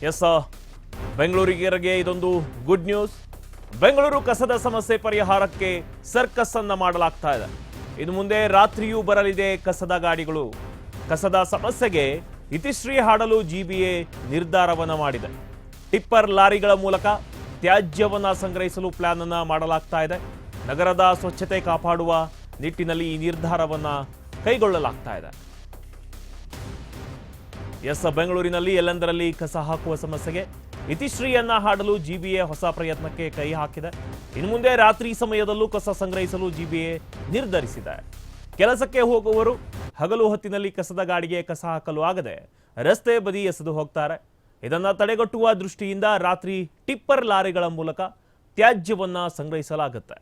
S ಬೆಂಗಳೂರಿಗರಿಗೆ ಇದೊಂದು good news. Bengaluru ಕಸದ ಸಮಸ್ಯೆ ಪರಿಹಾರಕ್ಕೆ ಸರ್ಕಸ್ ಅನ್ನ ಮಾಡಲಾಗ್ತಾ ಇದೆ. ಇನ್ನು ಮುಂದೆ ರಾತ್ರಿಯೂ ಬರಲಿದೆ ಕಸದ ಗಾಡಿಗಳು. ಕಸದ ಸಮಸ್ಯೆಗೆ ಇತಿಶ್ರೀ ಹಾಡಲು ಜಿಬಿಎ ನಿರ್ಧಾರವನ್ನ ಮಾಡಿದೆ. ಟಿಪ್ಪರ್ ಲಾರಿಗಳ ಮೂಲಕ ತ್ಯಾಜ್ಯವನ್ನ ಸಂಗ್ರಹಿಸಲು ಪ್ಲಾನ್ ಅನ್ನ ಮಾಡಲಾಗ್ತಾ ಇದೆ. ನಗರದ ಸ್ವಚ್ಛತೆ ಕಾಪಾಡುವ ನಿಟ್ಟಿನಲ್ಲಿ ಈ ನಿರ್ಧಾರವನ್ನ ಕೈಗೊಳ್ಳಲಾಗ್ತಾ ಇದೆ. ಎಸ್ ಬೆಂಗಳೂರಿನಲ್ಲಿ ಎಲ್ಲೆಂದರಲ್ಲಿ ಕಸ ಹಾಕುವ ಸಮಸ್ಯೆಗೆ ಇತಿಶ್ರೀಯನ್ನ ಹಾಡಲು ಜಿಬಿಎ ಹೊಸ ಪ್ರಯತ್ನಕ್ಕೆ ಕೈ ಹಾಕಿದೆ. ಇನ್ನು ಮುಂದೆ ರಾತ್ರಿ ಸಮಯದಲ್ಲೂ ಕಸ ಸಂಗ್ರಹಿಸಲು ಜಿಬಿಎ ನಿರ್ಧರಿಸಿದೆ. ಕೆಲಸಕ್ಕೆ ಹೋಗುವವರು ಹಗಲು ಹೊತ್ತಿನಲ್ಲಿ ಕಸದ ಗಾಡಿಗೆ ಕಸ ಹಾಕಲು ಆಗದೆ ರಸ್ತೆ ಬದಿ ಎಸೆದು ಹೋಗ್ತಾರೆ. ಇದನ್ನ ತಡೆಗಟ್ಟುವ ದೃಷ್ಟಿಯಿಂದ ರಾತ್ರಿ ಟಿಪ್ಪರ್ ಲಾರಿಗಳ ಮೂಲಕ ತ್ಯಾಜ್ಯವನ್ನ ಸಂಗ್ರಹಿಸಲಾಗುತ್ತೆ.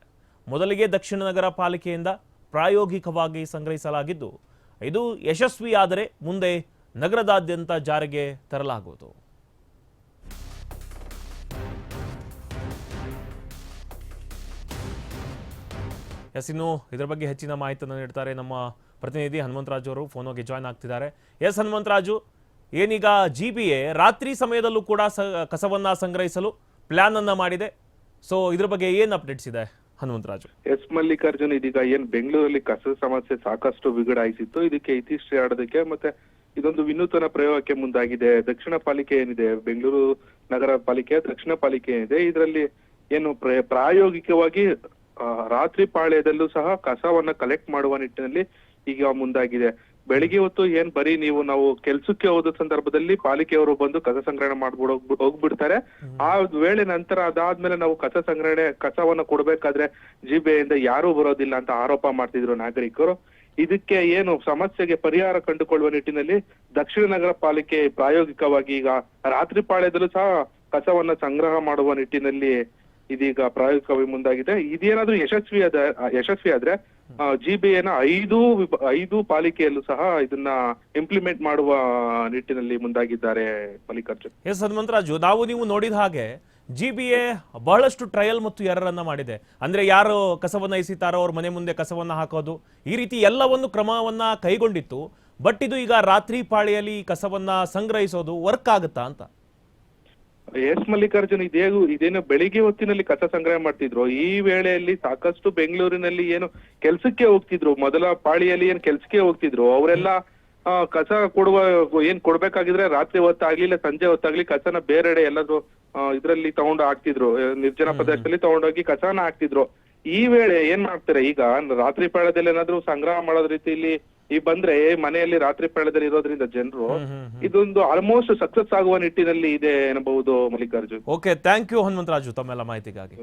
ಮೊದಲಿಗೆ ದಕ್ಷಿಣ ನಗರ ಪಾಲಿಕೆಯಿಂದ ಪ್ರಾಯೋಗಿಕವಾಗಿ ಸಂಗ್ರಹಿಸಲಾಗಿದ್ದು, ಇದು ಯಶಸ್ವಿಯಾದರೆ ಮುಂದೆ ನಗರದಾದ್ಯಂತ ಜಾರಿಗೆ ತರಲಾಗುವುದು. ಇನ್ನು ಇದರ ಬಗ್ಗೆ ಹೆಚ್ಚಿನ ಮಾಹಿತಿಯನ್ನು ನೀಡ್ತಾರೆ ನಮ್ಮ ಪ್ರತಿನಿಧಿ ಹನುಮಂತರಾಜು ಅವರು. ಫೋನ್ಗೆ ಜಾಯ್ನ್ ಆಗ್ತಿದ್ದಾರೆ. ಎಸ್ ಹನುಮಂತರಾಜು, ಏನೀಗ ಜಿಬಿಎ ರಾತ್ರಿ ಸಮಯದಲ್ಲೂ ಕೂಡ ಕಸವನ್ನ ಸಂಗ್ರಹಿಸಲು ಪ್ಲಾನ್ ಅನ್ನ ಮಾಡಿದೆ. ಸೊ ಇದ್ರ ಬಗ್ಗೆ ಏನ್ ಅಪ್ಡೇಟ್ಸ್ ಇದೆ ಹನುಮಂತರಾಜು? ಎಸ್ ಮಲ್ಲಿಕಾರ್ಜುನ್, ಇದೀಗ ಏನ್ ಬೆಂಗಳೂರಲ್ಲಿ ಕಸದ ಸಮಸ್ಯೆ ಸಾಕಷ್ಟು ವಿಗಡಾಯಿಸಿತ್ತು, ಇದಕ್ಕೆ ಇತಿಶ್ರೀ ಆಡೋದಕ್ಕೆ ಮತ್ತೆ ಇದೊಂದು ವಿನೂತನ ಪ್ರಯೋಗಕ್ಕೆ ಮುಂದಾಗಿದೆ ದಕ್ಷಿಣ ಪಾಲಿಕೆ ಏನಿದೆ, ಬೆಂಗಳೂರು ನಗರ ಪಾಲಿಕೆ ದಕ್ಷಿಣ ಪಾಲಿಕೆ ಏನಿದೆ, ಇದರಲ್ಲಿ ಏನು ಪ್ರಾಯೋಗಿಕವಾಗಿ ರಾತ್ರಿ ಪಾಳ್ಯದಲ್ಲೂ ಸಹ ಕಸವನ್ನ ಕಲೆಕ್ಟ್ ಮಾಡುವ ನಿಟ್ಟಿನಲ್ಲಿ ಈಗ ಮುಂದಾಗಿದೆ. ಬೆಳಿಗ್ಗೆ ಹೊತ್ತು ಏನ್ ಬರೀ ನಾವು ಕೆಲ್ಸಕ್ಕೆ ಹೋದ ಸಂದರ್ಭದಲ್ಲಿ ಪಾಲಿಕೆಯವರು ಬಂದು ಕಸ ಸಂಗ್ರಹಣೆ ಮಾಡ್ಬಿಟ್ಟು ಹೋಗ್ಬಿಡ್ತಾರೆ. ಆ ವೇಳೆ ನಂತರ ಅದಾದ್ಮೇಲೆ ನಾವು ಕಸವನ್ನ ಕೊಡ್ಬೇಕಾದ್ರೆ ಜಿಬಿಎಯಿಂದ ಯಾರೂ ಬರೋದಿಲ್ಲ ಅಂತ ಆರೋಪ ಮಾಡ್ತಿದ್ರು ನಾಗರಿಕರು. ಇದಕ್ಕೆ ಏನು ಸಮಸ್ಯೆಗೆ ಪರಿಹಾರ ಕಂಡುಕೊಳ್ಳುವ ನಿಟ್ಟಿನಲ್ಲಿ ದಕ್ಷಿಣ ನಗರ ಪಾಲಿಕೆ ಪ್ರಾಯೋಗಿಕವಾಗಿ ಈಗ ರಾತ್ರಿ ಪಾಳ್ಯದಲ್ಲೂ ಸಹ ಕಸವನ್ನ ಸಂಗ್ರಹ ಮಾಡುವ ನಿಟ್ಟಿನಲ್ಲಿ ಇದೀಗ ಪ್ರಾಯೋಗಿಕವಾಗಿ ಮುಂದಾಗಿದೆ. ಇದೇನಾದ್ರೂ ಯಶಸ್ವಿ ಆದ್ರೆ ಜಿಬಿಎನ ಐದು ಪಾಲಿಕೆಯಲ್ಲೂ ಸಹ ಇದನ್ನ ಇಂಪ್ಲಿಮೆಂಟ್ ಮಾಡುವ ನಿಟ್ಟಿನಲ್ಲಿ ಮುಂದಾಗಿದ್ದಾರೆ ಮಲ್ಲಿಕಾರ್ಜುನ್. ಎಸ್ ಹನುಮಂತರಾಜು, ನೀವು ನೋಡಿದ ಹಾಗೆ ಜಿಬಿಎ ಬಹಳಷ್ಟು ಟ್ರಯಲ್ ಮತ್ತು ಎರರನ್ನ ಮಾಡಿದೆ. ಅಂದ್ರೆ ಯಾರು ಕಸವನ್ನ ಎಸಿತಾರೋ ಅವ್ರ ಮನೆ ಮುಂದೆ ಕಸವನ್ನ ಹಾಕೋದು, ಈ ರೀತಿ ಎಲ್ಲವನ್ನು ಕ್ರಮವನ್ನ ಕೈಗೊಂಡಿತ್ತು. ಬಟ್ ಇದು ಈಗ ರಾತ್ರಿ ಪಾಳಿಯಲ್ಲಿ ಕಸವನ್ನ ಸಂಗ್ರಹಿಸೋದು ವರ್ಕ್ ಆಗುತ್ತಾ ಅಂತ? ಎಸ್ ಮಲ್ಲಿಕಾರ್ಜುನ್, ಇದೇನು ಬೆಳಿಗ್ಗೆ ಹೊತ್ತಿನಲ್ಲಿ ಕಸ ಸಂಗ್ರಹ ಮಾಡ್ತಿದ್ರು. ಈ ವೇಳೆಯಲ್ಲಿ ಸಾಕಷ್ಟು ಬೆಂಗಳೂರಿನಲ್ಲಿ ಏನು ಕೆಲ್ಸಕ್ಕೆ ಹೋಗ್ತಿದ್ರು, ಮೊದಲ ಪಾಳಿಯಲ್ಲಿ ಏನ್ ಕೆಲ್ಸಕ್ಕೆ ಹೋಗ್ತಿದ್ರು ಅವರೆಲ್ಲ ಕಸ ಕೊಡ್ಬೇಕಾಗಿದ್ರೆ ರಾತ್ರಿ ಹೊತ್ತಾಗ್ಲಿ ಇಲ್ಲ ಸಂಜೆ ಹೊತ್ತಾಗ್ಲಿ ಕಸನ ಬೇರೆಡೆ ಎಲ್ಲಾದ್ರೂ ಇದ್ರಲ್ಲಿ ತಗೊಂಡು ಹಾಕ್ತಿದ್ರು, ನಿರ್ಜನ ಪ್ರದೇಶದಲ್ಲಿ ತಗೊಂಡೋಗಿ ಕಸನ ಹಾಕ್ತಿದ್ರು. ಈ ವೇಳೆ ಏನ್ ಮಾಡ್ತಾರೆ, ಈಗ ರಾತ್ರಿ ಪಾಳ್ಯದಲ್ಲಿ ಏನಾದ್ರು ಸಂಗ್ರಹ ಮಾಡೋದ್ ರೀತಿಯಲ್ಲಿ ಬಂದ್ರೆ ಮನೆಯಲ್ಲಿ ರಾತ್ರಿ ಪಾಳ್ಯದಲ್ಲಿ ಇರೋದ್ರಿಂದ ಜನರು ಇದೊಂದು ಆಲ್ಮೋಸ್ಟ್ ಸಕ್ಸಸ್ ಆಗುವ ನಿಟ್ಟಿನಲ್ಲಿ ಇದೆ ಎನ್ನಬಹುದು Mallikarjun. Okay, thank you Hanumantharaju ತಮ್ಮೆಲ್ಲ ಮಾಹಿತಿಗಾಗಿ.